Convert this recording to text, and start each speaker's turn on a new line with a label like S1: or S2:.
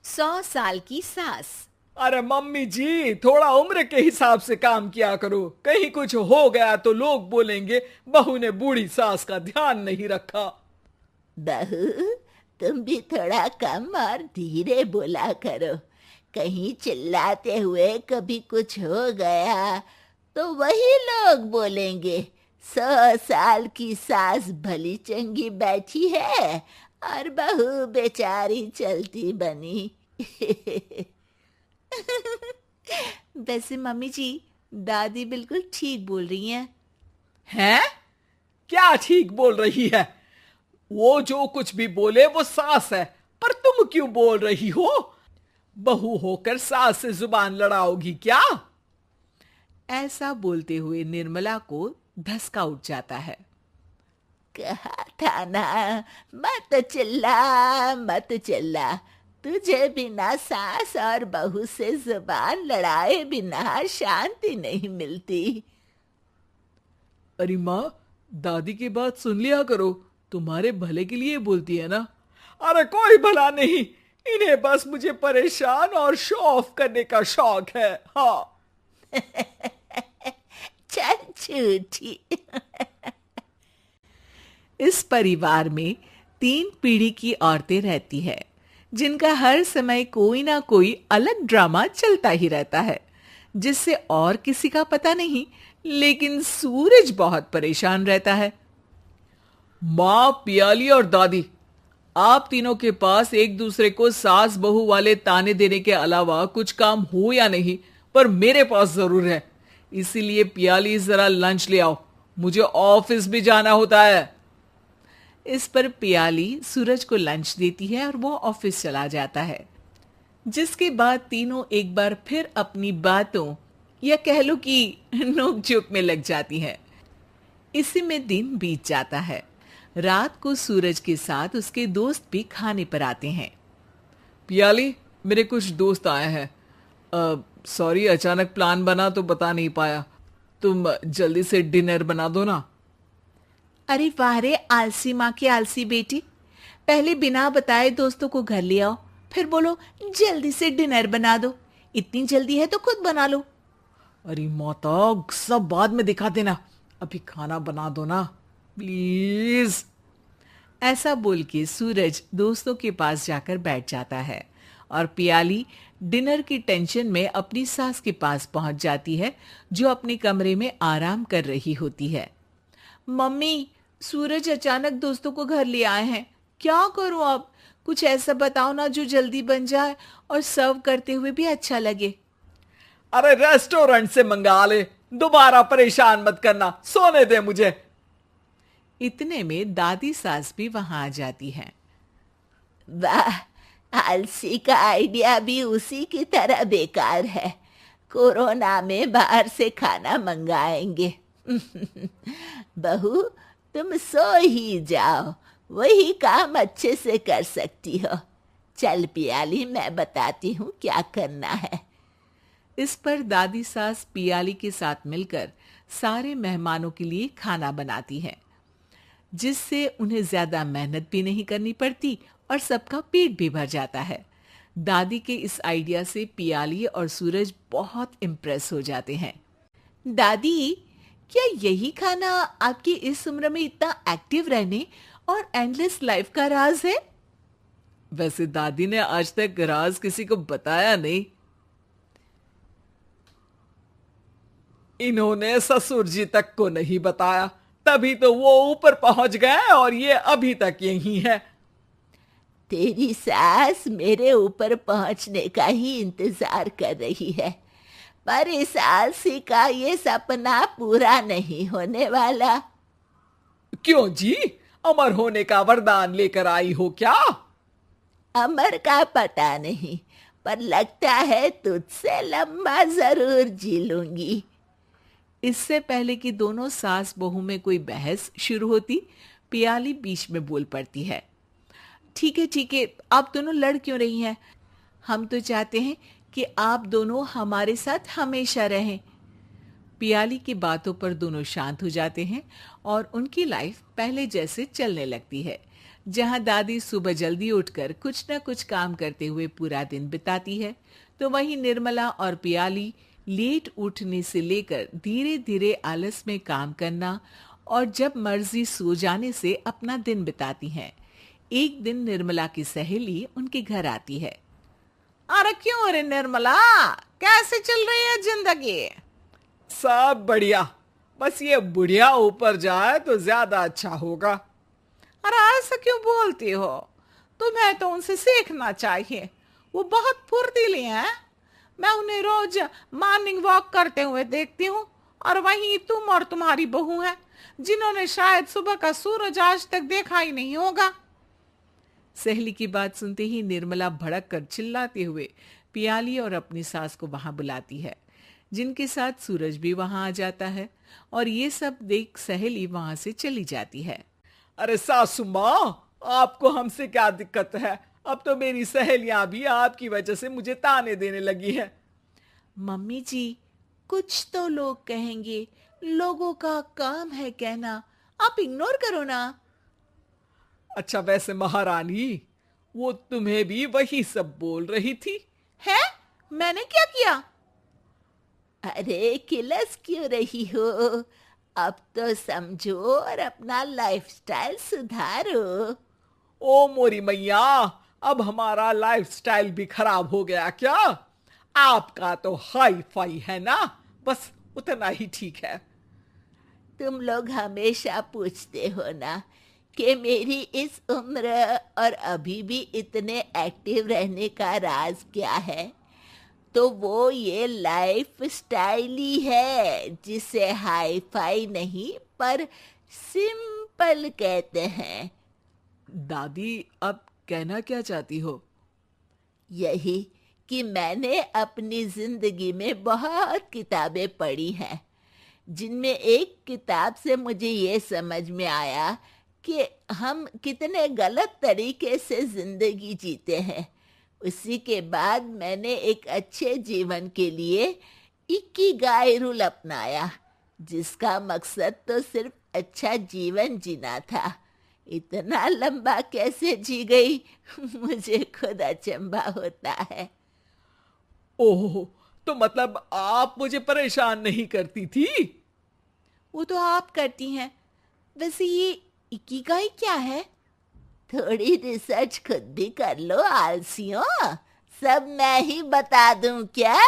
S1: 100 साल की सास।
S2: अरे मम्मी जी, थोड़ा उम्र के हिसाब से काम किया करो। कहीं कुछ हो गया तो लोग बोलेंगे बहू ने बूढ़ी सास का ध्यान नहीं रखा।
S3: बहू, तुम भी थोड़ा कम और धीरे बोला करो। कहीं चिल्लाते हुए कभी कुछ हो गया तो वही लोग बोलेंगे 100 साल की सास भली चंगी बैठी है और बहू बेचारी चलती बनी।
S1: वैसे मम्मी जी, दादी बिल्कुल ठीक बोल रही हैं।
S2: हैं? क्या ठीक बोल रही है? वो जो कुछ भी बोले वो सास है, पर तुम क्यों बोल रही हो? बहू होकर सास से जुबान लड़ाओगी क्या?
S4: ऐसा बोलते हुए निर्मला को धसका उठ जाता है।
S3: कहा था ना, मत चिल्ला मत चिल्ला। तुझे बिना सास और बहू से जुबान लड़ाए बिना शांति नहीं मिलती।
S2: अरे माँ, दादी की बात सुन लिया करो, तुम्हारे भले के लिए बोलती है ना। अरे कोई भला नहीं, इन्हें बस मुझे परेशान और शो ऑफ करने का शौक है। हाँ।
S3: चल झूठी।
S4: इस परिवार में 3 पीढ़ी की औरतें रहती है, जिनका हर समय कोई ना कोई अलग ड्रामा चलता ही रहता है, जिससे और किसी का पता नहीं, लेकिन सूरज बहुत परेशान रहता है।
S2: माँ, पियाली और दादी, आप तीनों के पास एक दूसरे को सास बहू वाले ताने देने के अलावा कुछ काम हो या नहीं, पर मेरे पास जरूर है। इसीलिए पियाली, जरा लंच ले आओ, मुझे ऑफिस भी जाना होता है।
S4: इस पर पियाली सूरज को लंच देती है और वो ऑफिस चला जाता है, जिसके बाद तीनों एक बार फिर अपनी बातों या कह लो कि नोक-झोंक में लग जाती हैं। इसी में दिन बीत जाता है। रात को सूरज के साथ उसके दोस्त भी खाने पर आते हैं।
S2: पियाली, मेरे कुछ दोस्त आए हैं। सॉरी, अचानक प्लान बना तो बता नहीं पाया। तुम जल्दी से डिनर बना दो ना।
S1: अरे वाह रे आलसी माँ की आलसी बेटी, पहले बिना बताए दोस्तों को घर ले आओ, फिर बोलो जल्दी से डिनर बना दो। इतनी जल्दी है तो खुद बना लो।
S2: अरे माता, सब बाद में दिखा देना, अभी खाना बना दो ना प्लीज।
S4: ऐसा बोल के सूरज दोस्तों के पास जाकर बैठ जाता है और पियाली डिनर की टेंशन में अपनी सास के पास पहुंच जाती है, जो अपने कमरे में आराम कर रही होती है।
S1: मम्मी, सूरज अचानक दोस्तों को घर ले आए हैं, क्या करूं अब? कुछ ऐसा बताओ ना जो जल्दी बन जाए और सर्व करते हुए भी अच्छा लगे।
S2: अरे रेस्टोरेंट से मंगा ले, दोबारा परेशान मत करना, सोने दे मुझे।
S4: इतने में दादी सास भी वहां आ जाती है।
S3: वाह, आलसी का आइडिया भी उसी की तरह बेकार है। कोरोना में बाहर से खाना मंगाएंगे। बहू, तुम सो ही जाओ, वही काम अच्छे से कर सकती हो। चल पियाली, मैं बताती हूँ क्या करना है।
S4: इस पर दादी सास पियाली के साथ मिलकर सारे मेहमानों के लिए खाना बनाती है, जिससे उन्हें ज्यादा मेहनत भी नहीं करनी पड़ती और सबका पेट भी भर जाता है। दादी के इस आइडिया से पियाली और सूरज बहुत इम्प्रेस हो जाते हैं।
S1: दादी, क्या यही खाना आपकी इस उम्र में इतना एक्टिव रहने और एंडलेस लाइफ का राज है?
S2: वैसे दादी ने आज तक राज किसी को बताया नहीं। इन्होंने ससुर जी तक को नहीं बताया, तभी तो वो ऊपर पहुंच गए और ये अभी तक यही है।
S3: तेरी सास मेरे ऊपर पहुंचने का ही इंतजार कर रही है, पर इस आलसी का ये सपना पूरा नहीं होने वाला।
S2: क्यों जी, अमर होने का वरदान लेकर आई हो क्या?
S3: अमर का पता नहीं, पर लगता है तुझसे लंबा जरूर जी लूंगी।
S4: इससे पहले कि दोनों सास बहू में कोई बहस शुरू होती, पियाली बीच में बोल पड़ती है।
S1: ठीक है, आप दोनों लड़ क्यों रही हैं? हम तो चाहते हैं कि आप दोनों हमारे साथ हमेशा रहें।
S4: पियाली की बातों पर दोनों शांत हो जाते हैं और उनकी लाइफ पहले जैसे चलने लगती है, जहां दादी सुबह जल्दी उठकर कुछ न कुछ काम करते हुए पूरा दिन बिताती है, तो वहीं निर्मला और पियाली लेट उठने से लेकर धीरे धीरे आलस में काम करना और जब मर्जी सो जाने से अपना दिन बिताती हैं। एक दिन निर्मला की सहेली उनके घर आती है।
S1: अरे क्यों रे निर्मला, कैसे चल रही है जिंदगी?
S2: सब बढ़िया, बस ये बुढ़िया ऊपर जाए तो ज्यादा अच्छा होगा।
S1: अरे ऐसा क्यों बोलती हो? तुम्हें तो उनसे सीखना चाहिए, वो बहुत फुर्तीली हैं। मैं उन्हें रोज मॉर्निंग वॉक करते हुए देखती हूँ, और वहीं तुम और तुम्हारी बहू है जिन्होंने शायद सुबह का सूरज आज तक देखा ही नहीं होगा।
S4: सहेली की बात सुनते ही निर्मला भड़क कर चिल्लाते हुए पियाली और अपनी सास को वहां बुलाती है, जिनके साथ सूरज भी वहां आ जाता है और ये सब देख सहेली वहां से चली जाती है।
S2: अरे सासू माँ, आपको हमसे क्या दिक्कत है? अब तो मेरी सहेलियां भी आपकी वजह से मुझे ताने देने लगी है।
S1: मम्मी जी, कुछ तो लोग कहेंगे, लोगों का काम है कहना, आप इग्नोर करो ना।
S2: अच्छा, वैसे महारानी, वो तुम्हें भी वही सब बोल रही थी?
S1: है? मैंने क्या किया?
S3: अरे किलस क्यों रही हो? अब तो समझो और अपना लाइफस्टाइल सुधारो।
S2: ओ मोरी मैया, अब हमारा लाइफस्टाइल भी खराब हो गया क्या? आपका तो हाई फाई है ना, बस उतना ही ठीक है।
S3: तुम लोग हमेशा पूछते हो ना कि मेरी इस उम्र और अभी भी इतने एक्टिव रहने का राज क्या है, तो वो ये लाइफ स्टाइल ही है जिसे हाई फाई नहीं पर सिंपल कहते हैं।
S2: दादी, अब कहना क्या चाहती हो?
S3: यही कि मैंने अपनी जिंदगी में बहुत किताबें पढ़ी हैं, जिनमें एक किताब से मुझे ये समझ में आया कि हम कितने गलत तरीके से जिंदगी जीते हैं। उसी के बाद मैंने एक अच्छे जीवन के लिए इकिगाई रूल अपनाया, जिसका मकसद तो सिर्फ अच्छा जीवन जीना था। इतना लंबा कैसे जी गई मुझे खुद अचंभा होता है।
S2: ओह, तो मतलब आप मुझे परेशान नहीं करती थी?
S1: वो तो आप करती हैं। वैसे ये इकिगाई क्या है?
S3: थोड़ी रिसर्च खुद भी कर लो आलसियों, सब मैं ही बता दूं क्या?